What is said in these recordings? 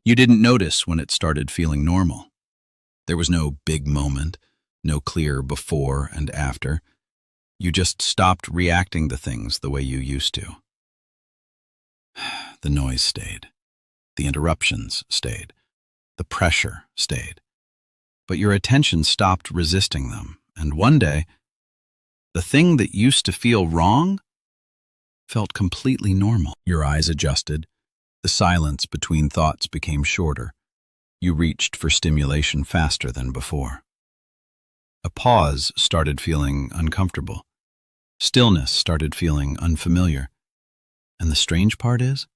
You didn't notice when it started feeling normal. There was no big moment, no clear before and after. You just stopped reacting to things the way you used to. The noise stayed. The interruptions stayed. The pressure stayed. But your attention stopped resisting them, and one day, the thing that used to feel wrong felt completely normal. Your eyes adjusted. The silence between thoughts became shorter. You reached for stimulation faster than before. A pause started feeling uncomfortable. Stillness started feeling unfamiliar. And the strange part is,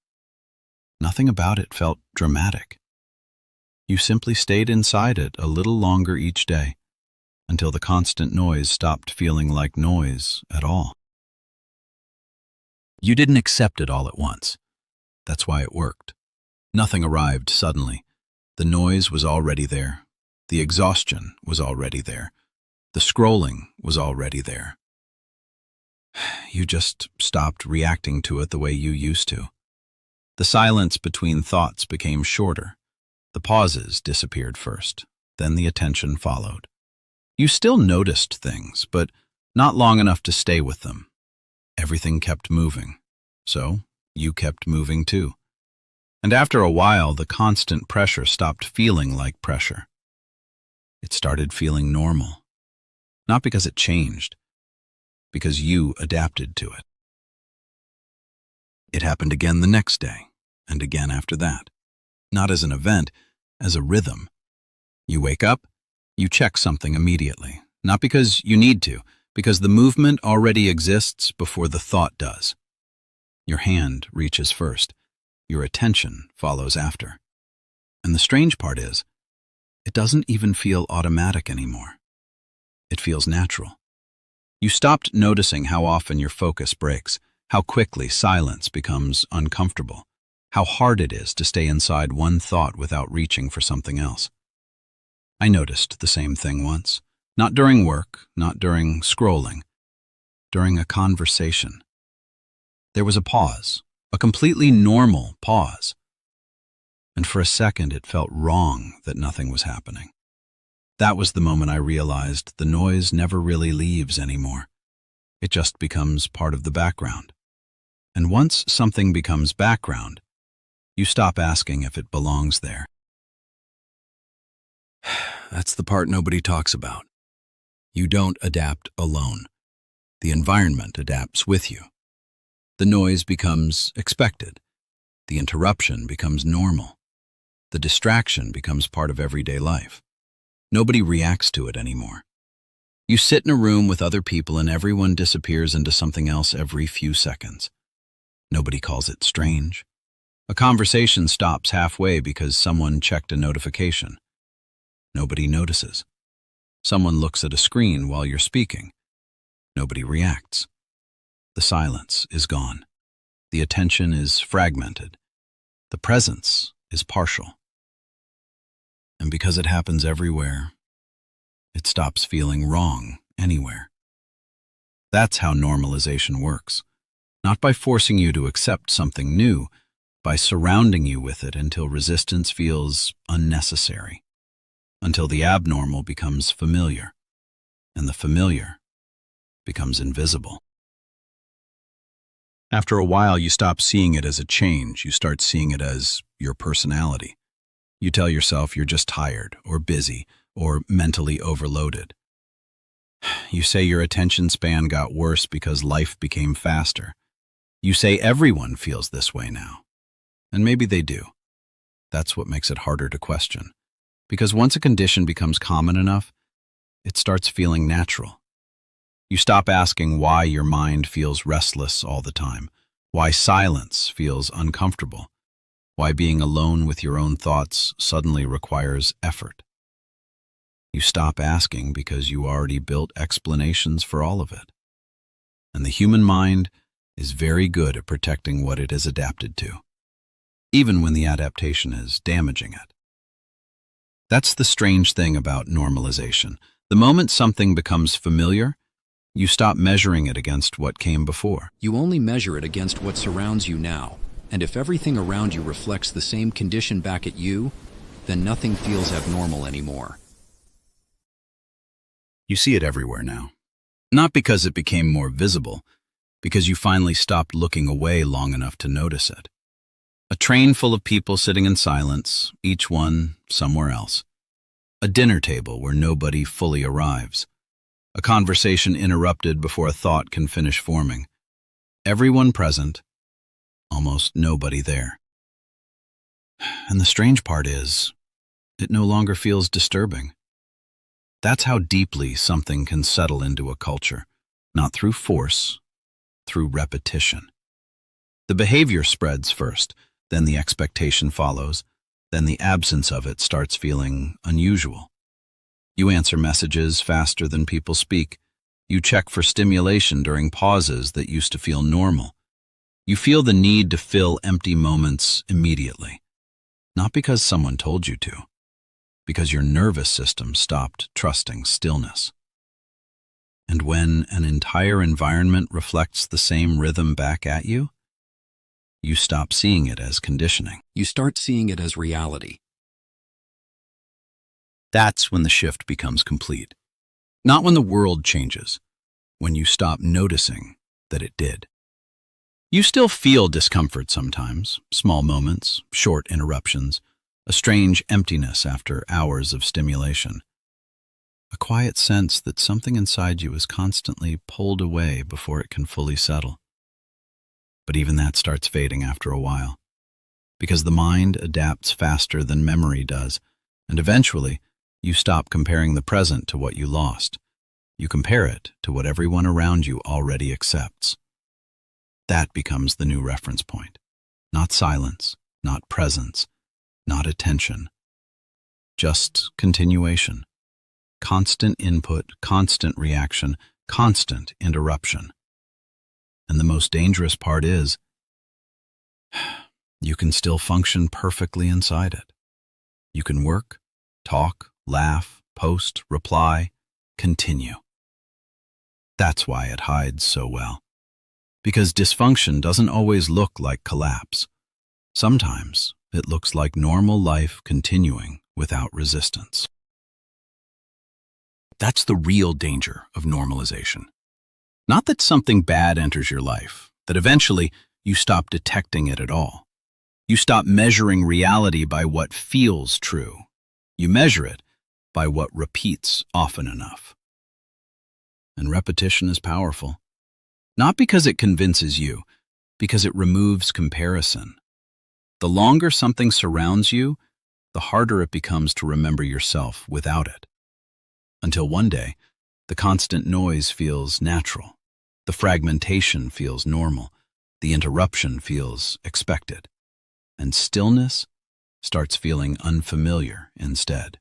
nothing about it felt dramatic. You simply stayed inside it a little longer each day, until the constant noise stopped feeling like noise at all. You didn't accept it all at once. That's why it worked. Nothing arrived suddenly. The noise was already there. The exhaustion was already there. The scrolling was already there. You just stopped reacting to it the way you used to. The silence between thoughts became shorter. The pauses disappeared first, then the attention followed. You still noticed things, but not long enough to stay with them. Everything kept moving, so you kept moving too. And after a while, the constant pressure stopped feeling like pressure. It started feeling normal. Not because it changed, because you adapted to it. It happened again the next day, and again after that. Not as an event, as a rhythm. You wake up, you check something immediately. Not because you need to, because the movement already exists before the thought does. Your hand reaches first. Your attention follows after. And the strange part is, it doesn't even feel automatic anymore. It feels natural. You stopped noticing how often your focus breaks, how quickly silence becomes uncomfortable, how hard it is to stay inside one thought without reaching for something else. I noticed the same thing once, not during work, not during scrolling, during a conversation. There was a pause, a completely normal pause. And for a second it felt wrong that nothing was happening. That was the moment I realized the noise never really leaves anymore. It just becomes part of the background. And once something becomes background, you stop asking if it belongs there. That's the part nobody talks about. You don't adapt alone. The environment adapts with you. The noise becomes expected. The interruption becomes normal. The distraction becomes part of everyday life. Nobody reacts to it anymore. You sit in a room with other people and everyone disappears into something else every few seconds. Nobody calls it strange. A conversation stops halfway because someone checked a notification. Nobody notices. Someone looks at a screen while you're speaking. Nobody reacts. The silence is gone. The attention is fragmented. The presence is partial. And because it happens everywhere, it stops feeling wrong anywhere. That's how normalization works. Not by forcing you to accept something new, by surrounding you with it until resistance feels unnecessary, until the abnormal becomes familiar, and the familiar becomes invisible. After a while, you stop seeing it as a change. You start seeing it as your personality. You tell yourself you're just tired, or busy, or mentally overloaded. You say your attention span got worse because life became faster. You say everyone feels this way now. And maybe they do. That's what makes it harder to question. Because once a condition becomes common enough, it starts feeling natural. You stop asking why your mind feels restless all the time, why silence feels uncomfortable, why being alone with your own thoughts suddenly requires effort. You stop asking because you already built explanations for all of it. And the human mind is very good at protecting what it is adapted to, even when the adaptation is damaging it. That's the strange thing about normalization. The moment something becomes familiar, you stop measuring it against what came before. You only measure it against what surrounds you now. And if everything around you reflects the same condition back at you, then nothing feels abnormal anymore. You see it everywhere now. Not because it became more visible, because you finally stopped looking away long enough to notice it. A train full of people sitting in silence, each one somewhere else. A dinner table where nobody fully arrives. A conversation interrupted before a thought can finish forming. Everyone present, almost nobody there. And the strange part is, it no longer feels disturbing. That's how deeply something can settle into a culture, not through force, through repetition. The behavior spreads first, then the expectation follows, then the absence of it starts feeling unusual. You answer messages faster than people speak. You check for stimulation during pauses that used to feel normal. You feel the need to fill empty moments immediately, not because someone told you to, because your nervous system stopped trusting stillness. And when an entire environment reflects the same rhythm back at you, you stop seeing it as conditioning. You start seeing it as reality. That's when the shift becomes complete. Not when the world changes, when you stop noticing that it did. You still feel discomfort sometimes, small moments, short interruptions, a strange emptiness after hours of stimulation. A quiet sense that something inside you is constantly pulled away before it can fully settle. But even that starts fading after a while, because the mind adapts faster than memory does, and eventually you stop comparing the present to what you lost. You compare it to what everyone around you already accepts. That becomes the new reference point. Not silence, not presence, not attention. Just continuation. Constant input, constant reaction, constant interruption. And the most dangerous part is, you can still function perfectly inside it. You can work, talk, laugh, post, reply, continue. That's why it hides so well. Because dysfunction doesn't always look like collapse. Sometimes it looks like normal life continuing without resistance. That's the real danger of normalization. Not that something bad enters your life, that eventually you stop detecting it at all. You stop measuring reality by what feels true. You measure it by what repeats often enough. And repetition is powerful. Not because it convinces you, because it removes comparison. The longer something surrounds you, the harder it becomes to remember yourself without it. Until one day, the constant noise feels natural. The fragmentation feels normal. The interruption feels expected. And stillness starts feeling unfamiliar instead.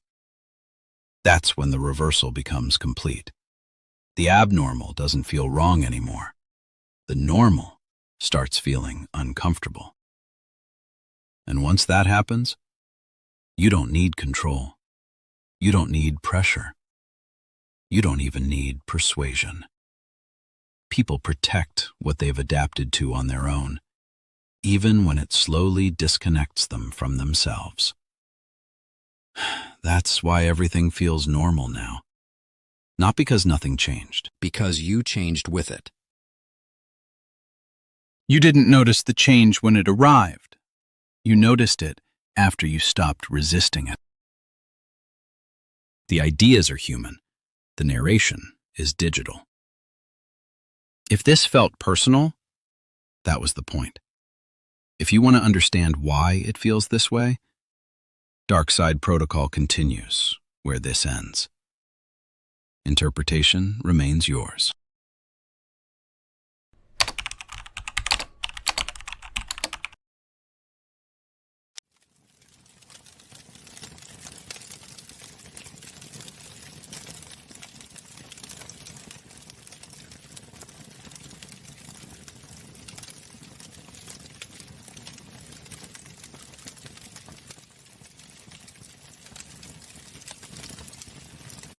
That's when the reversal becomes complete. The abnormal doesn't feel wrong anymore. The normal starts feeling uncomfortable. And once that happens, you don't need control. You don't need pressure. You don't even need persuasion. People protect what they've adapted to on their own, even when it slowly disconnects them from themselves. That's why everything feels normal now. Not because nothing changed. Because you changed with it. You didn't notice the change when it arrived. You noticed it after you stopped resisting it. The ideas are human. The narration is digital. If this felt personal, that was the point. If you want to understand why it feels this way, Dark Side Protocol continues where this ends. Interpretation remains yours.